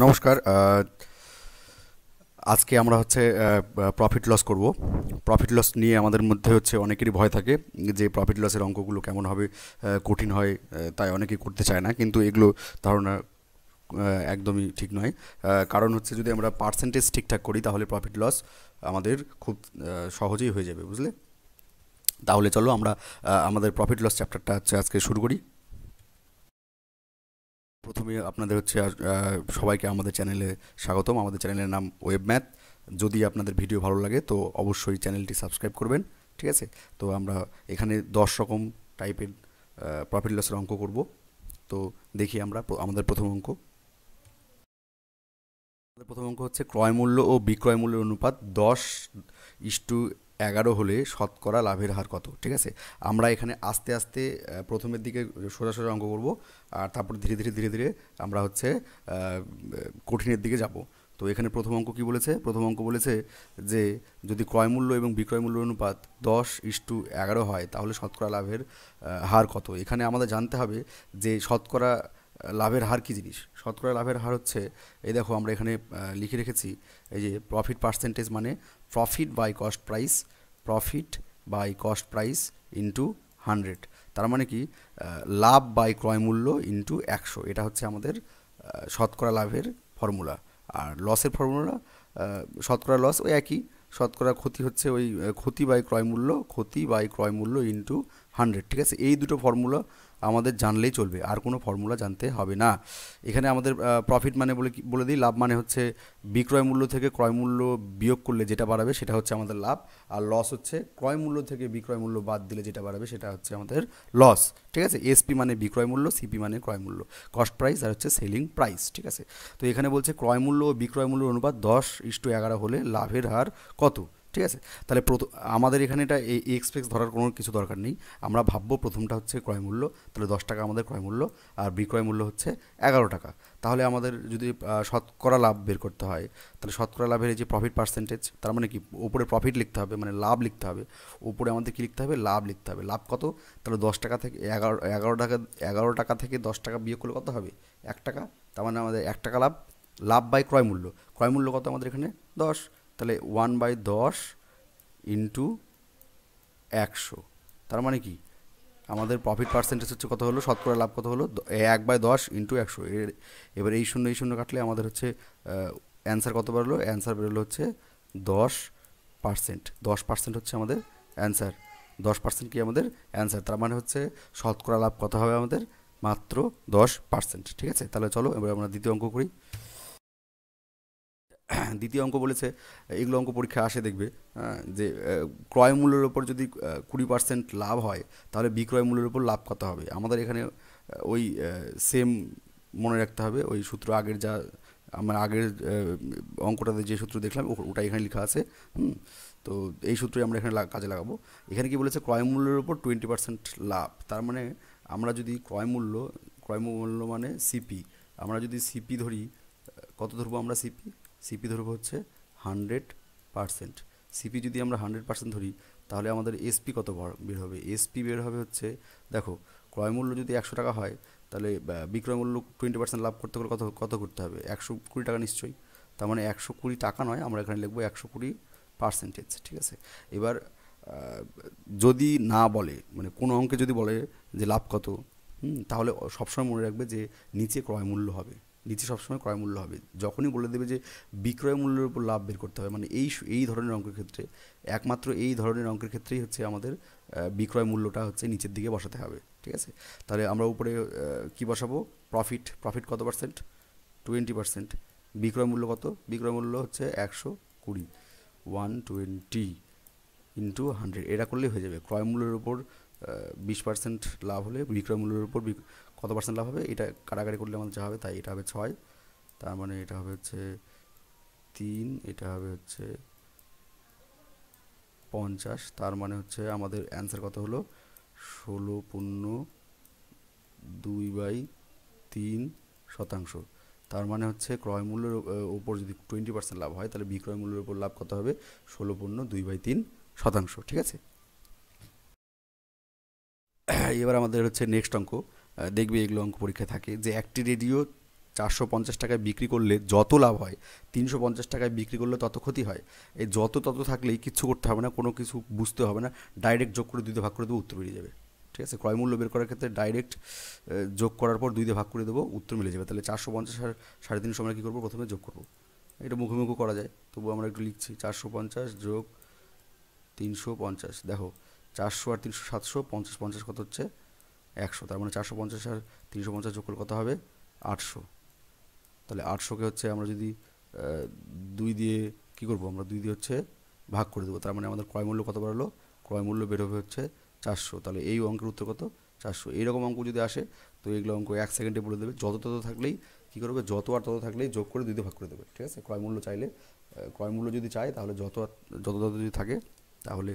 নমস্কার। আজকে আমরা হচ্ছে প্রফিট লস করব। প্রফিট লস নিয়ে আমাদের মধ্যে হচ্ছে অনেকেরই ভয় থাকে যে প্রফিট লসের অঙ্কগুলো কেমন হবে, কঠিন হয়, তাই অনেকেই করতে চায় না, কিন্তু এগুলো ধারণা একদমই ঠিক নয়। কারণ হচ্ছে যদি আমরা পার্সেন্টেজ ঠিকঠাক করি তাহলে প্রফিট লস আমাদের খুব সহজেই হয়ে যাবে, বুঝলে? তাহলে চলো আমরা আমাদের প্রফিট লস চ্যাপ্টারটা হচ্ছে আজকে শুরু করি। প্রথমে আপনাদের হচ্ছে সবাইকে আমাদের চ্যানেলে স্বাগতম। আমাদের চ্যানেলের নাম ওয়েব ম্যাথ। যদি আপনাদের ভিডিও ভালো লাগে তো অবশ্যই চ্যানেলটি সাবস্ক্রাইব করবেন, ঠিক আছে? তো আমরা এখানে 10 রকম টাইপের প্রফিট লসের অঙ্ক করব। তো দেখি আমরা আমাদের প্রথম অঙ্ক। আমাদের প্রথম অঙ্ক হচ্ছে ক্রয় মূল্য ও বিক্রয় মূল্যের অনুপাত 10:11 হলে শতকরা লাভের হার কত? ঠিক আছে, আমরা এখানে আস্তে আস্তে প্রথমের দিকে সোজা সোজা অঙ্ক করব, আর তারপর ধীরে ধীরে ধীরে ধীরে আমরা হচ্ছে কঠিনের দিকে যাব। তো এখানে প্রথম অঙ্ক কি বলেছে? প্রথম অঙ্ক বলেছে যে যদি ক্রয় মূল্য এবং বিক্রয় মূল্য অনুপাত 10:11 হয় তাহলে শতকরা লাভের হার কত? এখানে আমাদের জানতে হবে যে শতকরা লাভের হার কী জিনিস। শতকরা লাভের হার হচ্ছে, এই দেখো আমরা এখানে লিখে রেখেছি, এই যে প্রফিট পার্সেন্টেজ মানে profit by cost price, profit by cost price into 100। তার মানে কি লাভ বাই ক্রয় মূল্য ইন্টু 100। এটা হচ্ছে আমাদের শতকরা লাভের ফর্মুলা। আর লসের ফর্মুলা, শতকরা লস ওই একই, শতকরা ক্ষতি হচ্ছে ওই ক্ষতি বাই ক্রয় মূল্য, ক্ষতি বাই ক্রয় মূল্য ইন্টু 100। ঠিক আছে, এই দুটো ফর্মুলা আমাদের জানলেই চলবে, আর কোনো ফর্মুলা জানতে হবে না। এখানে আমাদের প্রফিট মানে বলে দিই, লাভ মানে হচ্ছে বিক্রয় মূল্য থেকে ক্রয় মূল্য বিয়োগ করলে যেটা বাড়াবে সেটা হচ্ছে আমাদের লাভ। আর লস হচ্ছে ক্রয় মূল্য থেকে বিক্রয় মূল্য বাদ দিলে যেটা বাড়াবে সেটা হচ্ছে আমাদের লস। ঠিক আছে, এসপি মানে বিক্রয় মূল্য, সিপি মানে ক্রয় মূল্য, কস্ট প্রাইস আর হচ্ছে সেলিং প্রাইস। ঠিক আছে, তো এখানে বলছে ক্রয় মূল্য ও বিক্রয় মূল্য অনুপাত 10:11 হলে লাভের হার কত? ঠিক আছে, তাহলে আমাদের এখানে এটা এই এক্সপেক্স ধরার কোনো কিছু দরকার নেই। আমরা ভাববো প্রথমটা হচ্ছে ক্রয় মূল্য, তাহলে 10 টাকা আমাদের ক্রয় মূল্য, আর বিক্রয় মূল্য হচ্ছে 11 টাকা। তাহলে আমাদের যদি শতকরা লাভ বের করতে হয়, তাহলে শতকরা লাভের এই যে প্রফিট পার্সেন্টেজ, তার মানে কি উপরে প্রফিট লিখতে হবে মানে লাভ লিখতে হবে, উপরে আমাদের কি লিখতে হবে? লাভ লিখতে হবে। লাভ কত? তাহলে 10 টাকা থেকে এগারো টাকা থেকে 10 টাকা বিয়োগ করলে কত হবে? 1 টাকা। তার মানে আমাদের 1 টাকা লাভ। লাভ বাই ক্রয় মূল্য, ক্রয় মূল্য কত আমাদের এখানে? 10। তাহলে 1/10 ইন্টু 100। তার মানে কি আমাদের প্রফিট পার্সেন্টেজ হচ্ছে কত হলো? শতকরা লাভ কত হলো? 1/10 ইন্টু 100। এবার এই শূন্য কাটলে আমাদের হচ্ছে অ্যান্সার কত বেরোলো? অ্যান্সার বেরোলো হচ্ছে 10%। 10% হচ্ছে আমাদের অ্যান্সার। 10% কি আমাদের অ্যান্সার। তার মানে হচ্ছে শতকরা লাভ কত হবে আমাদের? মাত্র 10%। ঠিক আছে, তাহলে চলো এবার আমরা দ্বিতীয় অঙ্ক করি। দ্বিতীয় অঙ্ক বলেছে, এগুলো অঙ্ক পরীক্ষা আসে দেখবে, যে ক্রয় মূল্যের ওপর যদি 20% লাভ হয় তাহলে বিক্রয় মূল্যের উপর লাভ কত হবে? আমাদের এখানে ওই সেম মনে রাখতে হবে, ওই সূত্র আগের যা আমরা আগের অঙ্কটাতে যে সূত্র দেখলাম ওটা এখানে লেখা আছে। তো এই সূত্রই আমরা এখানে কাজে লাগাবো। এখানে কি বলেছে? ক্রয় মূল্যের উপর 20% লাভ। তার মানে আমরা যদি ক্রয় মূল্য মানে সিপি, আমরা যদি সিপি ধরি, কত ধরবো আমরা সিপি? সিপি ধরবো হচ্ছে 100%। সিপি যদি আমরা 100% ধরি তাহলে আমাদের এসপি কত বের হবে? এসপি বের হবে হচ্ছে, দেখো ক্রয় মূল্য যদি 100 টাকা হয় তাহলে বিক্রয় মূল্য 20% লাভ করতে গেলে কত কত করতে হবে? 120 টাকা নিশ্চয়ই। তার মানে 120 টাকা নয়, আমরা এখানে লিখবো 120%। ঠিক আছে, এবার যদি না বলে, মানে কোনো অঙ্কে যদি বলে যে লাভ কত, তাহলে সবসময় মনে রাখবে যে নিচে ক্রয় মূল্য হবে, নিচে সবসময় ক্রয় মূল্য হবে। যখনই বলে দেবে যে বিক্রয় মূল্যের উপর লাভ বের করতে হবে, মানে এই ধরনের অঙ্কের ক্ষেত্রে, একমাত্র এই ধরনের অঙ্কের ক্ষেত্রেই হচ্ছে আমাদের বিক্রয় মূল্যটা হচ্ছে নিচের দিকে বসাতে হবে। ঠিক আছে, তাহলে আমরা উপরে কি বসাবো? প্রফিট কত পার্সেন্ট? 20%। বিক্রয় মূল্য কত? বিক্রয় মূল্য হচ্ছে 120, 120 ইন্টু 100। এটা করলেই হয়ে যাবে। ক্রয় মূল্যের উপর 20% লাভ হলে বিক্রয় মূল্যের উপর কত পার্সেন্ট লাভ হবে? এটা কাটাকাটি করলে আমাদের যা হবে তাই। এটা হবে 6, তার মানে এটা হবে হচ্ছে 3, এটা হবে হচ্ছে 50। তার মানে হচ্ছে আমাদের অ্যান্সার কত হলো? 16.2/3%। তার মানে হচ্ছে ক্রয় মূল্যের উপর যদি 20% লাভ হয় তাহলে বিক্রয় মূল্যের উপর লাভ কত হবে? 16.2/3%। ঠিক আছে, এবার আমাদের হচ্ছে নেক্সট অঙ্ক। দেখবে এগুলো অঙ্ক পরীক্ষায় থাকে, যে একটি রেডিও 450 টাকায় বিক্রি করলে যত লাভ হয় 350 টাকায় বিক্রি করলে তত ক্ষতি হয়। এই যত তত থাকলেই কিচ্ছু করতে হবে না, কোনো কিছু বুঝতে হবে না, ডাইরেক্ট যোগ করে 2 দিয়ে ভাগ করে দেবো, উত্তর বেরিয়ে যাবে। ঠিক আছে, ক্রয় মূল্য বের করার ক্ষেত্রে ডাইরেক্ট যোগ করার পর 2 দিয়ে ভাগ করে দেবো, উত্তর মিলে যাবে। তাহলে 450 আর 350 আমরা কী করবো, প্রথমে যোগ করবো। এটা মুখোমুখি করা যায়, তবু আমরা একটু লিখছি 450 যোগ 350। দেখো 400 আর 300 700, 50 50 কত হচ্ছে 100, তার মানে 450 আর 350 যোগ করলে কত হবে 800। তাহলে 800কে হচ্ছে আমরা যদি 2 দিয়ে কী করবো, আমরা 2 দিয়ে হচ্ছে ভাগ করে দেবো, তার মানে আমাদের ক্রয় মূল্য কত বেরোলো, ক্রয় মূল্য বেরোবে হচ্ছে 400। তাহলে এই অঙ্কের উত্তর কত 400। এইরকম অঙ্ক যদি আসে তো এইগুলো অঙ্ক 1 সেকেন্ডে বলে দেবে। যত তত থাকলেই কী করবে, যত আর তত থাকলেই যোগ করে 2 দিয়ে ভাগ করে দেবে। ঠিক আছে, ক্রয় মূল্য চাইলে, ক্রয় মূল্য যদি চায় তাহলে যত তত যদি থাকে তাহলে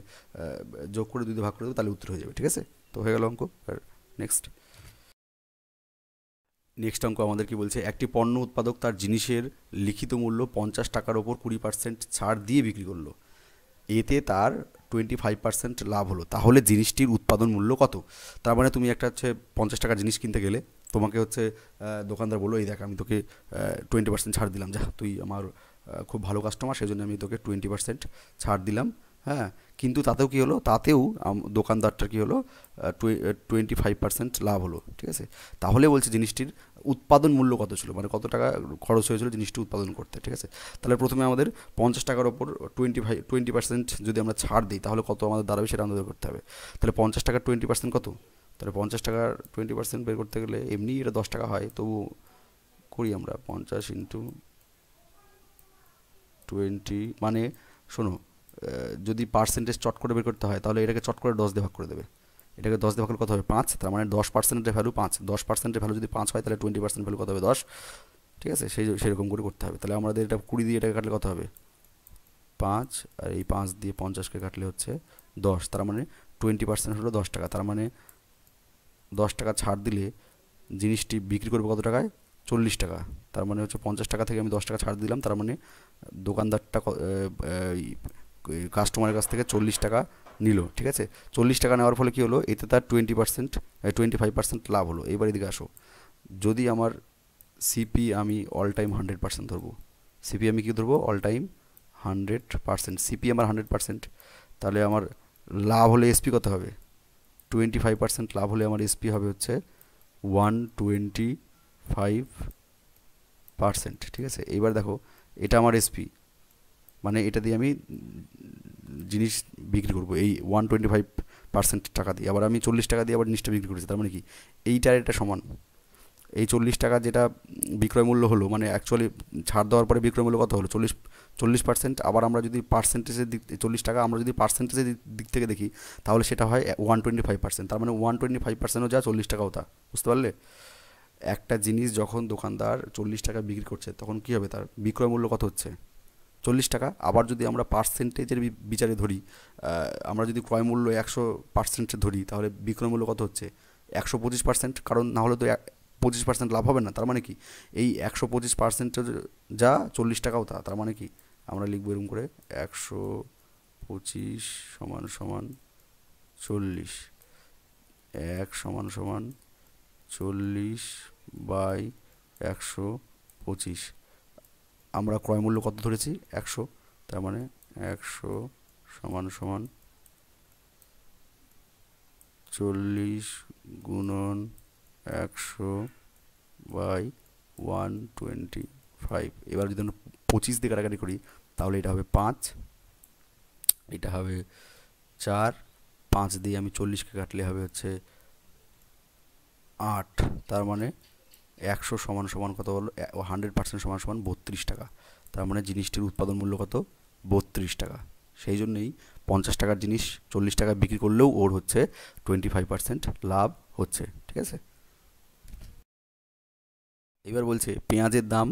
যোগ করে 2 দিয়ে ভাগ করে দেবে, তাহলে উত্তর হয়ে যাবে। ঠিক আছে, তো হয়ে গেল অঙ্ক। আর নেক্সট অঙ্ক আমাদের কি বলছে, একটি পণ্য উৎপাদক তার জিনিসের লিখিত মূল্য 50 টাকার ওপর 20% ছাড় দিয়ে বিক্রি করলো, এতে তার 25% লাভ হলো, তাহলে জিনিসটির উৎপাদন মূল্য কত? তার মানে তুমি একটা হচ্ছে 50 টাকার জিনিস কিনতে গেলে তোমাকে হচ্ছে দোকানদার বললো, এই দেখ আমি তোকে 20% ছাড় দিলাম, যা তুই আমার খুব ভালো কাস্টমার, সেই জন্য আমি তোকে 20% ছাড় দিলাম। হ্যাঁ, কিন্তু তাতেও কী হলো, তাতেও দোকানদারটার কী হলো 25% লাভ হলো। ঠিক আছে, তাহলে বলছে জিনিসটির উৎপাদন মূল্য কত ছিল, মানে কত টাকা খরচ হয়েছিল জিনিসটি উৎপাদন করতে। ঠিক আছে, তাহলে প্রথমে আমাদের 50 টাকার ওপর 20% যদি আমরা ছাড় দিই তাহলে কত আমাদের দাঁড়াবে সেটা আমাদের করতে হবে। তাহলে 50 টাকার 20% কত, তাহলে 50 টাকার 20% বের করতে গেলে এমনি এটা 10 টাকা হয়, তবু করি আমরা 50 ইন্টু 20, মানে শোনো, যদি পার্সেন্টেজ চট করে বের করতে হয় তাহলে এটাকে চট করে 10 দিয়ে ভাগ করে দেবে, এটাকে 10 দিয়ে ভাগ করলে কত হবে 5, তার মানে 10%-এর ভ্যালু 5, 10%-এর ভ্যালু যদি 5 হয় তাহলে 20% ভ্যালু কত হবে 10। ঠিক আছে, সেরকম করে করতে হবে। তাহলে আমাদের এটা 20 দিয়ে এটাকে কাটলে কত হবে 5, আর এই 5 দিয়ে 50কে কাটলে হচ্ছে 10, তার মানে 20% হলো 10 টাকা, তার মানে 10 টাকা ছাড় দিলে জিনিসটি বিক্রি করবে কত টাকায় 40 টাকা, তার মানে হচ্ছে 50 টাকা থেকে আমি 10 টাকা ছাড় দিলাম, তার মানে দোকানদারটা কাস্টমারের কাছ থেকে 40 টাকা নিল। ঠিক আছে, 40 টাকা নেওয়ার ফলে কী হলো, এতে তার 25% লাভ হলো। এবার এদিকে আসো, যদি আমার সিপি আমি অল টাইম 100% ধরবো, সিপি আমি কী ধরবো অল টাইম 100%, সিপি আমার 100%, তাহলে আমার লাভ হলে এসপি কত হবে 25% লাভ হলে আমার এসপি হবে হচ্ছে 125%। ঠিক আছে, এইবার দেখো এটা আমার এসপি, মানে এটা দিয়ে আমি জিনিস বিক্রি করবো এই 125% টাকা দিয়ে, আবার আমি 40 টাকা দিয়ে আবার জিনিসটা বিক্রি করেছি, তার মানে কি এইটার এটা সমান, এই 40 টাকা যেটা বিক্রয় মূল্য হলো, মানে অ্যাকচুয়ালি ছাড় দেওয়ার পরে বিক্রয় মূল্য কত হলো 40%, আবার আমরা যদি পার্সেন্টেজের দিক 40 টাকা আমরা যদি পার্সেন্টেজের দিক থেকে দেখি তাহলে সেটা হয় 125%, তার মানে 125%ও যা 40 টাকাও তা, বুঝতে পারলে? একটা জিনিস যখন দোকানদার 40 টাকা বিক্রি করছে তখন কী হবে, তার বিক্রয় মূল্য কত হচ্ছে 40 টাকা। আবার যদি আমরা পার্সেন্টেজের বিচারে ধরি, আমরা যদি ক্রয় মূল্য 100% ধরি তাহলে বিক্রয় মূল্য কত হচ্ছে 125%, কারণ না হলে তো 25% লাভ হবে না, তার মানে কি এই 125% যা 40 টাকাও তা, তার মানে কি আমরা লিখবো এরকম করে 125 সমান সমান 40, 1 সমান সমান 40/125, আমরা ক্রয় মূল্য কত ধরেছি 100, তার মানে 100 সমান সমান 40 গুণন 100/125। এবার যদি আমরা 25 দিয়ে কাটাকাটি করি তাহলে এটা হবে 5, এটা হবে 4, 5 দিয়ে আমি 40কে কাটলে হবে হচ্ছে 8, তার মানে 100 সমান সমান কত হলো 100% সমান সমান 32 টাকা, তার মানে জিনিসটির উৎপাদন মূল্য কত 32 টাকা। সেই জন্যই 50 টাকার জিনিস 40 টাকা বিক্রি করলেও ওর হচ্ছে 25% লাভ হচ্ছে। ঠিক আছে, এবার বলছে পেঁয়াজের দাম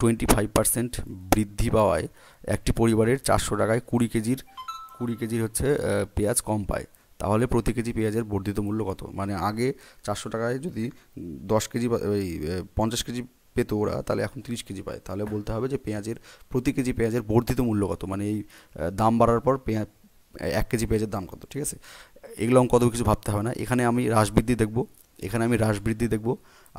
25% বৃদ্ধি পাওয়ায় একটি পরিবারের 400 টাকায় 20 কেজির হচ্ছে পেঁয়াজ কম পায়, তাহলে প্রতি কেজি পেঁয়াজের বর্ধিত মূল্য কত? মানে আগে 400 টাকায় যদি 10 কেজি এই 50 কেজি পেত ওরা, তাহলে এখন 30 কেজি পায়, তাহলে বলতে হবে যে পেঁয়াজের প্রতি কেজি পেঁয়াজের বর্ধিত মূল্য কত, মানে এই দাম বাড়ার পর 1 কেজি পেঁয়াজের দাম কত। ঠিক আছে, এগুলো কত কিছু ভাবতে হবে না, এখানে আমি হ্রাস বৃদ্ধি দেখব,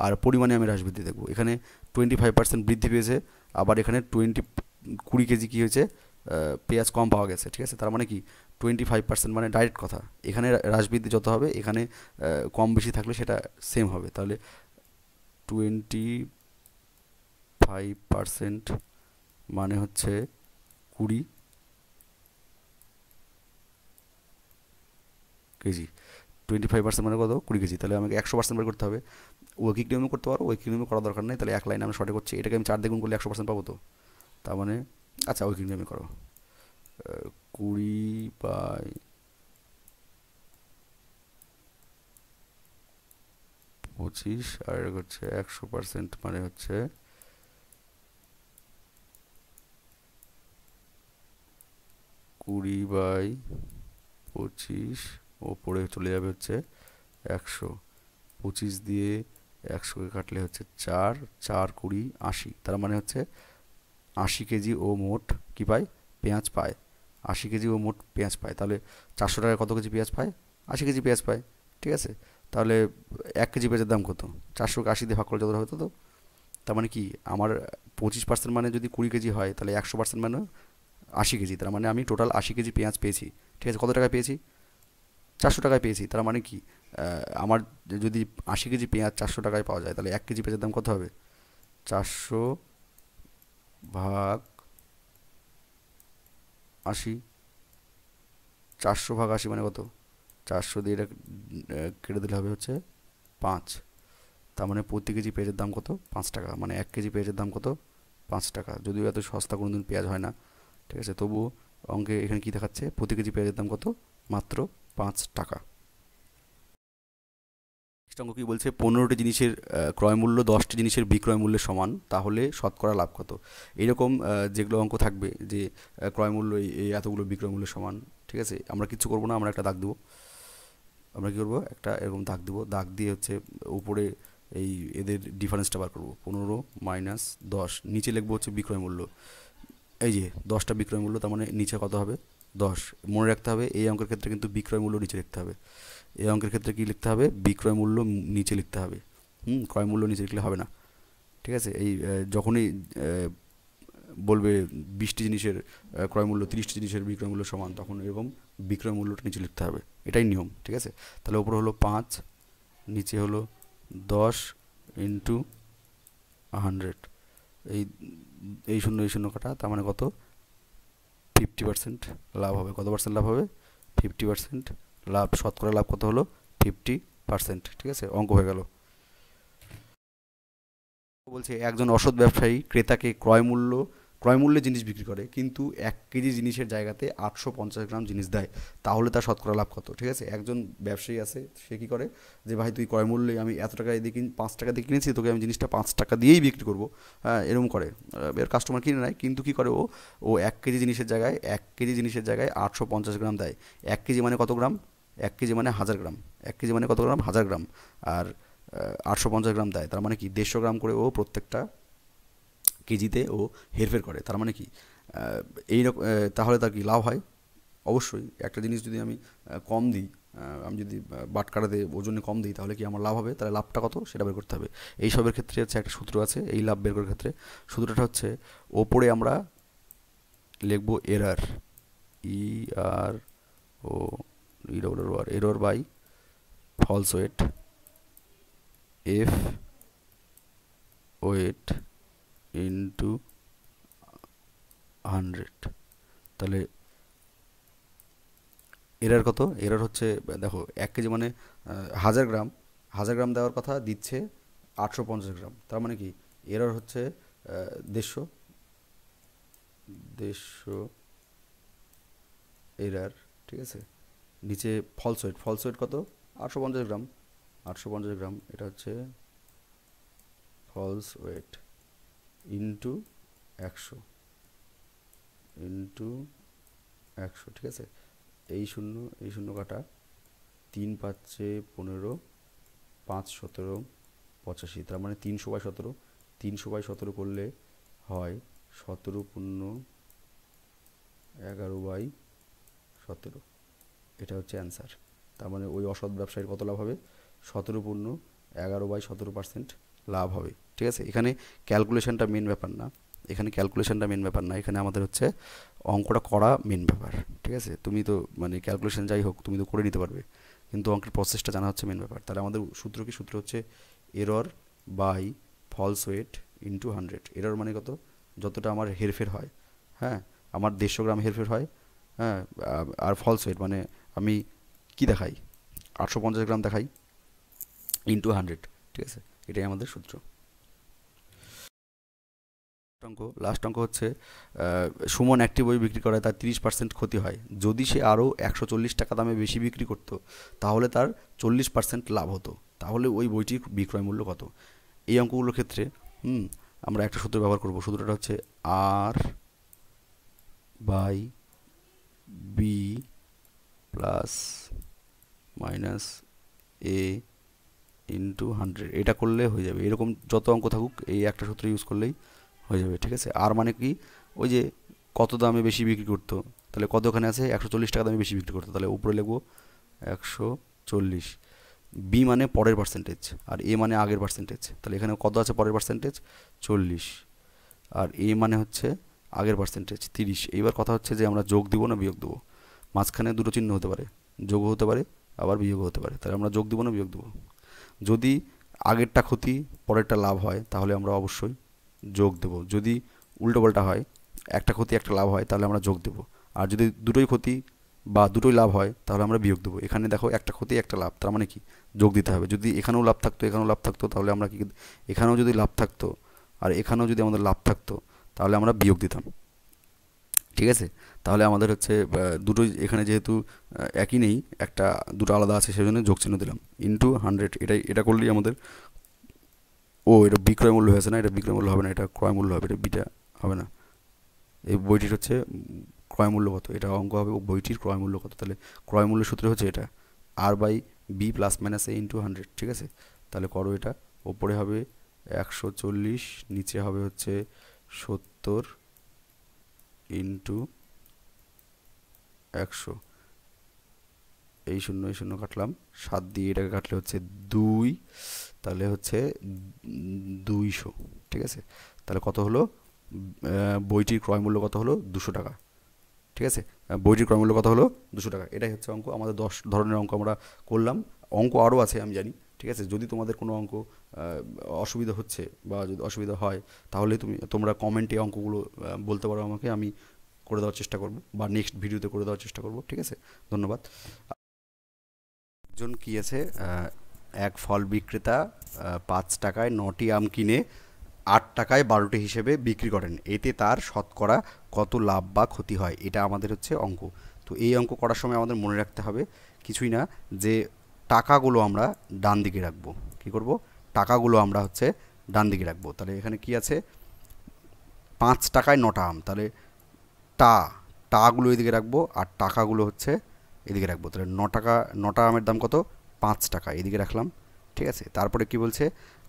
আর পরিমাণে আমি হ্রাস বৃদ্ধি দেখব। এখানে 25% বৃদ্ধি পেয়েছে, আবার এখানে 20 কেজি কী হয়েছে, পেঁয়াজ কম পাওয়া গেছে, ঠিক আছে। তার মানে কি 25% মানে ডাইরেক্ট কথা, এখানে হ্রাস বৃদ্ধি যত হবে এখানে কম বেশি থাকলে সেটা সেম হবে। তাহলে 25% মানে হচ্ছে 20 কেজি। 25% মানে কত, 20 কেজি। তাহলে আমাকে 100% বের করতে হবে। ঐকিক নিয়মে করতে পারো, ঐকিক নিয়মে করার দরকার নেই। তাহলে এক লাইনে আমি শর্টে করছি, এটাকে আমি 4 দিয়ে গুণ করলে 100% পাবো তো। তার মানে আচ্ছা ঐকিক নিয়মে করো, 20/25 আর হচ্ছে 100% মানে হচ্ছে 20/25, ওপরে চলে যাবে হচ্ছে 100, 25 দিয়ে 100কে কাটলে হচ্ছে 4, 4×20 80। তার মানে হচ্ছে 80 কেজি ও মোট কি পায়, পেঁয়াজ পায়। 80 কেজি ও মোট পেঁয়াজ পায়। তাহলে 400 টাকায় কত কেজি পেঁয়াজ পায়, 80 কেজি পেঁয়াজ পায়, ঠিক আছে। তাহলে 1 কেজি পেঁয়াজের দাম কত, 400কে 80 দিয়ে ভাগ করে যত হবে তত। তার মানে কি আমার 25% মানে যদি 20 কেজি হয়, তাহলে 100% মানে 80 কেজি। তার মানে আমি টোটাল 80 কেজি পেঁয়াজ পেয়েছি, ঠিক আছে। কত টাকায় পেয়েছি, 400 টাকায় পেয়েছি। তার মানে কি আমার যদি 80 কেজি পেঁয়াজ 400 টাকায় পাওয়া যায়, তাহলে 1 কেজি পেঁয়াজের দাম কত হবে, 400/80। 400/80 মানে কত, 400 দিয়ে এটা কেটে দিলে হবে হচ্ছে 5। তার মানে প্রতি কেজি পেঁয়াজের দাম কত, 5 টাকা। মানে 1 কেজি পেঁয়াজের দাম কত, 5 টাকা। যদিও এত সস্তা কোনোদিন পেঁয়াজ হয় না, ঠিক আছে, তবুও অঙ্কে এখানে কী দেখাচ্ছে, প্রতি কেজি পেঁয়াজের দাম কত, মাত্র 5 টাকা। নেক্সট অঙ্ক কী বলছে, 15টি জিনিসের ক্রয় মূল্য 10টি জিনিসের বিক্রয় মূল্যের সমান, তাহলে শতকরা লাভ কত। এইরকম যেগুলো অঙ্ক থাকবে যে ক্রয় মূল্য এই এতগুলো বিক্রয় মূল্যের সমান, ঠিক আছে, আমরা কিচ্ছু করবো না, আমরা একটা দাগ দেবো। আমরা কী করবো, একটা এরকম দাগ দেবো, দাগ দিয়ে হচ্ছে উপরে এই এদের ডিফারেন্সটা বার করবো, 15 - 10, নিচে লিখবো হচ্ছে বিক্রয় মূল্য। এই যে 10টা বিক্রয় মূল্য, তার মানে নিচে কত হবে, 10। মনে রাখতে হবে এই অঙ্কের ক্ষেত্রে কিন্তু বিক্রয় মূল্য নিচে লিখতে হবে। এই অঙ্কের ক্ষেত্রে কী লিখতে হবে, বিক্রয় মূল্য নিচে লিখতে হবে, ক্রয় মূল্য নিচে লিখলে হবে না, ঠিক আছে। এই যখনই বলবে 20টি জিনিসের ক্রয় মূল্য 30টি জিনিসের বিক্রয় মূল্য সমান, তখন এরকম বিক্রয় মূল্যটা নিচে লিখতে হবে, এটাই নিয়ম, ঠিক আছে। তাহলে উপরে হলো 5, নিচে হলো 10 ইন্টু 100, এই এই শূন্য এই শূন্য কাটা, তার মানে কত, 50% লাভ হবে। কত পার্সেন্ট লাভ হবে, 50% লাভ। শতকরা লাভ কত হলো, 50%, ঠিক আছে। অঙ্ক হয়ে গেল। বলছে একজন অসৎ ব্যবসায়ী ক্রেতাকে ক্রয় মূল্যে জিনিস বিক্রি করে, কিন্তু 1 কেজি জিনিসের জায়গাতে 850 গ্রাম জিনিস দেয়, তাহলে তার শতকরা লাভ কত, ঠিক আছে। একজন ব্যবসায়ী আছে, সে কী করে, যে ভাই তুই ক্রয় মূল্যে আমি এত টাকায় দিয়ে 5 টাকা দিয়ে কিনেছি, তোকে আমি জিনিসটা 5 টাকা দিয়েই বিক্রি করবো, হ্যাঁ, এরকম করে। এর কাস্টমার কিনে নেয়, কিন্তু কী করে, ও 1 কেজি জিনিসের জায়গায় 850 গ্রাম দেয়। 1 কেজি মানে কত গ্রাম, 1 কেজি মানে 1000 গ্রাম, 1 কেজি মানে কত গ্রাম, 1000 গ্রাম। আর 850 গ্রাম দেয়, তার মানে কি 150 গ্রাম করে ও প্রত্যেকটা কেজিতে ও হেরফের করে। তার মানে কি এইরকম, তাহলে তার কি লাভ হয়, অবশ্যই। একটা জিনিস যদি আমি কম দিই, আমি যদি বাটকারাতে ওজনে কম দিই, তাহলে কি আমার লাভ হবে, তাহলে লাভটা কত সেটা বের করতে হবে। এই সবের ক্ষেত্রে হচ্ছে একটা সূত্র আছে, এই লাভ বের করার ক্ষেত্রে সূত্রটা হচ্ছে, ওপরে আমরা লিখবো এরার, ER ও error by false weight, F weight into 100। তাহলে এরার কত, এরার হচ্ছে, দেখো 1 কেজি মানে 1000 গ্রাম, 1000 গ্রাম দেওয়ার কথা, দিচ্ছে 850 গ্রাম, তার মানে কি এরার হচ্ছে 150 এরার, ঠিক আছে। নিচে ফলস ওয়েট কত, 850 গ্রাম, 850 গ্রাম, এটা হচ্ছে ফলস ওয়েট ইন্টু 100, ইন্টু 100, ঠিক আছে। এই শূন্য কাটা, 3×5 = 15, 5×17 = 85, তার মানে 300/17, 300/17 করলে হয় 17×11/17, এটা হচ্ছে অ্যান্সার। তার মানে ওই অসৎ ব্যবসায়ীর কত লাভ হবে, 17×11/17% লাভ হবে, ঠিক আছে। এখানে ক্যালকুলেশনটা মেন ব্যাপার না, এখানে আমাদের হচ্ছে অঙ্কটা করা মেন ব্যাপার, ঠিক আছে। তুমি তো মানে ক্যালকুলেশন যাই হোক তুমি তো করে নিতে পারবে, কিন্তু অঙ্কের প্রসেসটা জানা হচ্ছে মেন ব্যাপার। তাহলে আমাদের সূত্র কি? সূত্র হচ্ছে error by false weight into 100। Error মানে কত? যতটা আমার হেরফের হয়, হ্যাঁ, আমার 150 গ্রাম হেরফের হয়, হ্যাঁ, আর ফলস ওয়েট মানে আমি কি দেখাই, 850 গ্রাম দেখাই, ইন্টু 100, ঠিক আছে। এটাই আমাদের সূত্র। লাস্ট অঙ্ক হচ্ছে সুমন একটি বই বিক্রি করে তার 30% ক্ষতি হয়। যদি সে আরও 140 টাকা দামে বেশি বিক্রি করতো তাহলে তার 40% লাভ হতো। তাহলে ওই বইটির বিক্রয় মূল্য কত? এই অঙ্কগুলোর ক্ষেত্রে আমরা একটা সূত্র ব্যবহার করব। সূত্রটা হচ্ছে R by B plus minus A into 100। এটা করলে হয়ে যাবে। এরকম যত অঙ্ক থাকুক এই একটা সূত্র ইউজ করলেই হয়ে যাবে, ঠিক আছে। আর মানে কি? ওই যে কত দামে বেশি বিক্রি করতো, তাহলে কত ওখানে আছে? 140 টাকা দামে বেশি বিক্রি করতো, তাহলে উপরে লিখবো 140। বি মানে পরের পার্সেন্টেজ, আর এ মানে আগের পার্সেন্টেজ। তাহলে এখানে কত আছে পরের পার্সেন্টেজ? 40। আর এ মানে হচ্ছে আগের পার্সেন্টেজ 30। এইবার কথা হচ্ছে যে আমরা যোগ দিব না বিয়োগ দেবো? মাঝখানে দুটো চিহ্ন হতে পারে, যোগও হতে পারে আবার বিয়োগও হতে পারে। তাহলে আমরা যোগ দিব না বিয়োগ দেবো? যদি আগেরটা ক্ষতি পরেরটা লাভ হয় তাহলে আমরা অবশ্যই যোগ দেব। যদি উল্টোপাল্টা হয়, একটা ক্ষতি একটা লাভ হয়, তাহলে আমরা যোগ দেব। আর যদি দুটোই ক্ষতি বা দুটোই লাভ হয় তাহলে আমরা বিয়োগ দেবো। এখানে দেখো একটা ক্ষতি একটা লাভ, তার মানে কি? যোগ দিতে হবে। যদি এখানেও লাভ থাকতো এখানেও লাভ থাকতো তাহলে আমরা কি, এখানেও যদি লাভ থাকতো আর এখানেও যদি আমাদের লাভ থাকতো তাহলে আমরা বিয়োগ দিতাম, ঠিক আছে। তাহলে আমাদের হচ্ছে দুটোই এখানে যেহেতু একই নেই, একটা দুটো আলাদা আছে, সেজন্য যোগ চিহ্ন দিলাম ইন্টু 100। এটা করলেই আমাদের, এটা বিক্রয় মূল্য হয়েছে না, এটা বিক্রয় মূল্য হবে না, এটা ক্রয় মূল্য হবে, এটা বিটা হবে না। এই বইটির হচ্ছে ক্রয় মূল্য কত, এটা অঙ্ক হবে বইটির ক্রয় মূল্য কত। তাহলে ক্রয় মূল্য সূত্র হচ্ছে এটা R by B plus minus A into 100, ঠিক আছে। তাহলে করো এটা, ওপরে হবে 140, নিচে হবে হচ্ছে 70 ইন্টু 100। এই শূন্য কাটলাম, 7 দিয়ে এটাকে কাটলে হচ্ছে 2, তাহলে হচ্ছে 200, ঠিক আছে। তাহলে কত হলো? বইটির ক্রয় মূল্য কত হলো? 200 টাকা, ঠিক আছে। বইটির ক্রয় মূল্য কত হলো? 200 টাকা। এটাই হচ্ছে অঙ্ক। আমাদের 10 ধরনের অঙ্ক আমরা করলাম। অঙ্ক আরও আছে আমি জানি, ঠিক আছে। যদি তোমাদের কোনো অঙ্ক অসুবিধা হচ্ছে বা যদি অসুবিধা হয় তাহলে তোমরা কমেন্টে অঙ্কগুলো বলতে পারো আমাকে, আমি করে দেওয়ার চেষ্টা করব বা নেক্সট ভিডিওতে করে দেওয়ার চেষ্টা করব, ঠিক আছে। ধন্যবাদ। একজন কি আছে, এক ফল বিক্রেতা 5 টাকায় 9টি আম কিনে 8 টাকায় 12টি হিসেবে বিক্রি করেন। এতে তার শতকরা কত লাভ বা ক্ষতি হয়? এটা আমাদের হচ্ছে অঙ্ক। তো এই অঙ্ক করার সময় আমাদের মনে রাখতে হবে কিছুই না, যে টাকাগুলো আমরা ডান দিকে রাখবো। কি করব? টাকাগুলো আমরা হচ্ছে ডান দিকে রাখবো। তাহলে এখানে কি আছে? 5 টাকায় 9টা আম, তাহলে টাগুলো এদিকে রাখবো আর টাকাগুলো হচ্ছে এদিকে রাখবো। তাহলে 9 আমের দাম কত? 5 টাকা, এদিকে রাখলাম, ঠিক আছে। তারপরে কি বলছে?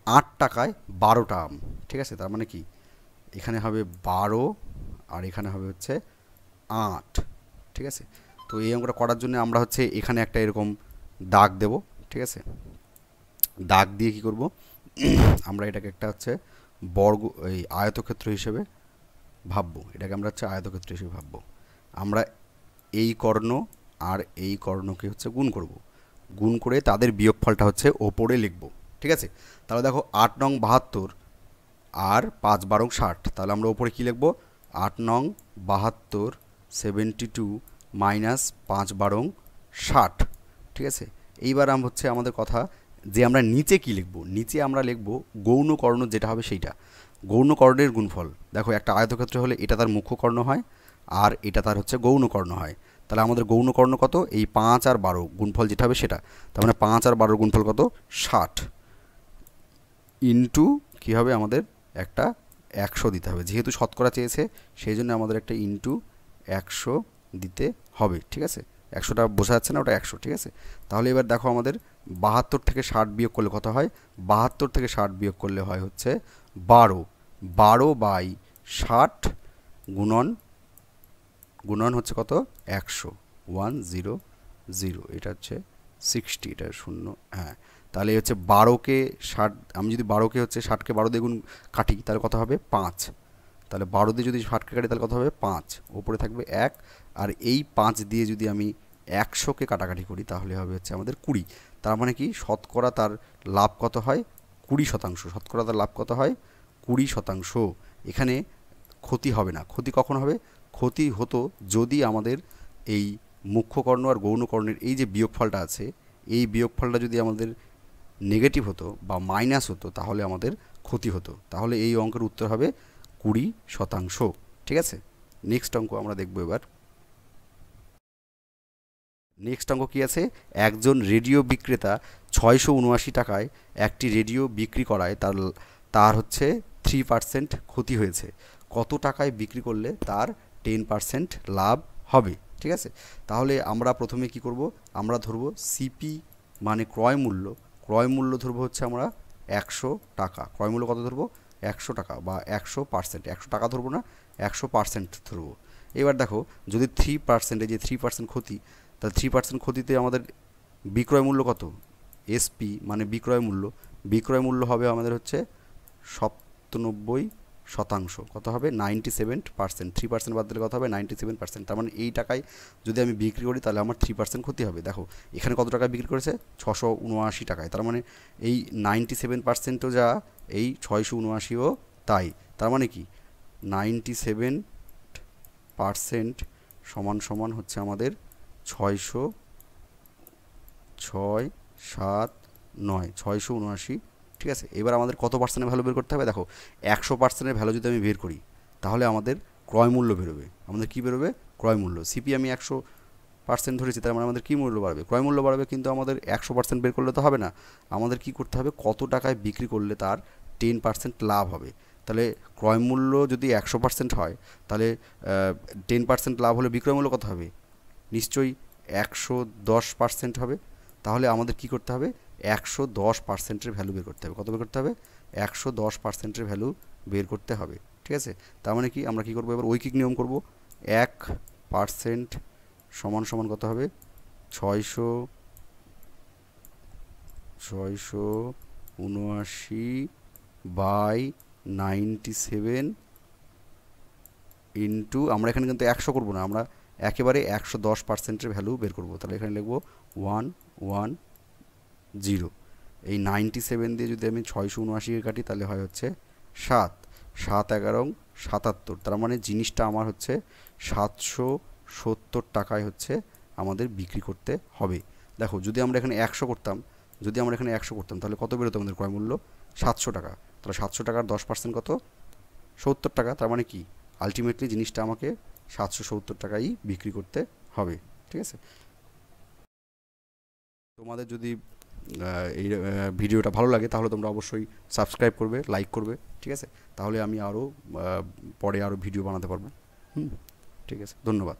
8 টাকায় 12টা আম, ঠিক আছে। তার মানে কি? এখানে হবে 12 আর এখানে হবে হচ্ছে 8, ঠিক আছে। তো এই অঙ্কটা করার জন্য আমরা হচ্ছে এখানে একটা এরকম দাগ দেব, ঠিক আছে। দাগ দিয়ে কি করব? আমরা এটাকে একটা হচ্ছে এই আয়তক্ষেত্র হিসেবে ভাববো। এটাকে আমরা হচ্ছে আয়তক্ষেত্র হিসেবে ভাববো। আমরা এই কর্ণ আর এই কর্ণকে হচ্ছে গুণ করব, গুণ করে তাদের বিয়োগফলটা হচ্ছে ওপরে লিখব, ঠিক আছে। তাহলে দেখো 8 নং 72 আর 5 12 60, তাহলে আমরা ওপরে কী লিখব? 8 নং 72 72 মাইনাস 5 12 60, ঠিক আছে। এইবার হচ্ছে আমাদের কথা যে আমরা নিচে কি লিখব? নিচে আমরা লিখব গৌণ কর্ণ যেটা হবে সেইটা, গৌণ কর্ণের গুণফল। দেখো একটা আয়তক্ষেত্র হলে এটা তার মুখ্য কর্ণ হয় আর এটা তার হচ্ছে গৌণ কর্ণ হয়। তাহলে আমাদের গৌণ কর্ণ কত? এই 5 আর 12 গুণফল যেটা হবে সেটা। তার মানে 5 আর 12 গুণফল কত? 60 ইন্টু কী হবে? আমাদের একটা 100 দিতে হবে, যেহেতু শতকরা চেয়েছে সেই জন্য আমাদের একটা ইন্টু 100 দিতে হবে, ঠিক আছে। 100টা বোঝা যাচ্ছে না, ওটা 100, ঠিক আছে। তাহলে এবার দেখো আমাদের 72 থেকে 60 বিয়োগ করলে কত হয়? 72 থেকে 60 বিয়োগ করলে হয় হচ্ছে 12 বাই 60 গুণন হচ্ছে কত? 100, 100, এটা হচ্ছে 60, এটা 0, হ্যাঁ। তাহলে হচ্ছে 12কে 60, আমি যদি 12কে হচ্ছে 60কে 12 দিয়ে গুণ কাটি তাহলে কত হবে 5। তাহলে 12 দিয়ে যদি 60কে কাটি তাহলে কত হবে 5, ওপরে থাকবে 1, আর এই 5 দিয়ে যদি আমি 100কে কাটাকাটি করি তাহলে হবে হচ্ছে আমাদের 20। তার মানে কি শতকরা তার লাভ কত হয় 20%। শতকরা তার লাভ কত হয় 20%। এখানে ক্ষতি হবে না। ক্ষতি কখন হবে? ক্ষতি হতো যদি আমাদের এই মুখ্য কর্ণ আর গৌণ কর্ণের এই যে বিয়োগফলটা আছে, এই বিয়োগফলটা যদি আমাদের নেগেটিভ হতো বা মাইনাস হতো তাহলে আমাদের ক্ষতি হতো। তাহলে এই অঙ্কের উত্তর হবে 20%। ঠিক আছে, নেক্সট অঙ্ক আমরা দেখব এবার। নেক্সট অঙ্ক কী আছে? একজন রেডিও বিক্রেতা 679 টাকায় একটি রেডিও বিক্রি করায় তার তার হচ্ছে 3% ক্ষতি হয়েছে। কত টাকায় বিক্রি করলে তার 10% লাভ হবে? ঠিক আছে, তাহলে আমরা প্রথমে কি করব? আমরা ধরব সিপি মানে ক্রয় মূল্য। ক্রয় মূল্য ধরবো হচ্ছে আমরা 100 টাকা। ক্রয় মূল্য কত ধরবো? 100 টাকা বা 100%। 100 টাকা ধরবো না, 100% ধরবো। এবার দেখো, যদি 3%, এই যে 3% ক্ষতি, তাহলে 3% ক্ষতিতে আমাদের বিক্রয় মূল্য কত? এসপি মানে বিক্রয় মূল্য। বিক্রয় মূল্য হবে আমাদের হচ্ছে 97%। কত হবে? 97%। 3% বাদ দিলে কত হবে? 97%। তার মানে এই টাকায় যদি আমি বিক্রি করি তাহলে আমার 3% ক্ষতি হবে। দেখো এখানে কত টাকায় বিক্রি করেছে? 679 টাকায়। তার মানে এই 97%ও যা, এই 679ও তাই। তার মানে কি 97% সমান সমান হচ্ছে আমাদের 600, 6, 7, 9, 679। ঠিক আছে, এবার আমাদের কত পার্সেন্টের ভ্যালু বের করতে হবে? দেখো 100%-এর ভ্যালু যদি আমি বের করি তাহলে আমাদের ক্রয় মূল্য বেরোবে। আমাদের কী বেরোবে? ক্রয় মূল্য। সিপি আমি 100% ধরেছি, তার মানে আমাদের কী মূল্য বাড়বে? ক্রয় মূল্য বাড়বে। কিন্তু আমাদের 100% বের করলে তো হবে না, আমাদের কি করতে হবে? কত টাকায় বিক্রি করলে তার 10% লাভ হবে। তাহলে ক্রয় মূল্য যদি 100% হয় তাহলে 10% লাভ হলে বিক্রয় মূল্য কত হবে? নিশ্চয়ই 110% হবে। তাহলে আমাদের কি করতে হবে? 110%-এর ভ্যালু বের করতে হবে। কত বের করতে হবে? 110%-এর ভ্যালু বের করতে হবে। ঠিক আছে, তার মানে কি আমরা কি করবো? এবার ঐকিক নিয়ম করব। 1% সমান সমান কত হবে? 679/97 ইন্টু, আমরা এখানে কিন্তু 100 করবো না, আমরা একেবারে 110%-এর ভ্যালু বের করবো। তাহলে এখানে লিখবো 110। এই 97 দিয়ে যদি আমি 679-কে কাটি তাহলে হয় হচ্ছে 7, 7 11 77। তার মানে জিনিসটা আমার হচ্ছে 770 টাকায় হচ্ছে আমাদের বিক্রি করতে হবে। দেখো যদি আমরা এখানে 100 করতাম, তাহলে কত বেরোতো আমাদের ক্রয় মূল্য? 700 টাকা। তাহলে 700 টাকার 10% কত? 70 টাকা। তার মানে কি আলটিমেটলি জিনিসটা আমাকে 770 টাকাই বিক্রি করতে হবে। ঠিক আছে, তোমাদের যদি এই ভিডিওটা ভালো লাগে তাহলে তোমরা অবশ্যই সাবস্ক্রাইব করবে, লাইক করবে। ঠিক আছে, তাহলে আমি আরও পরে আরও ভিডিও বানাতে পারবো। ঠিক আছে, ধন্যবাদ।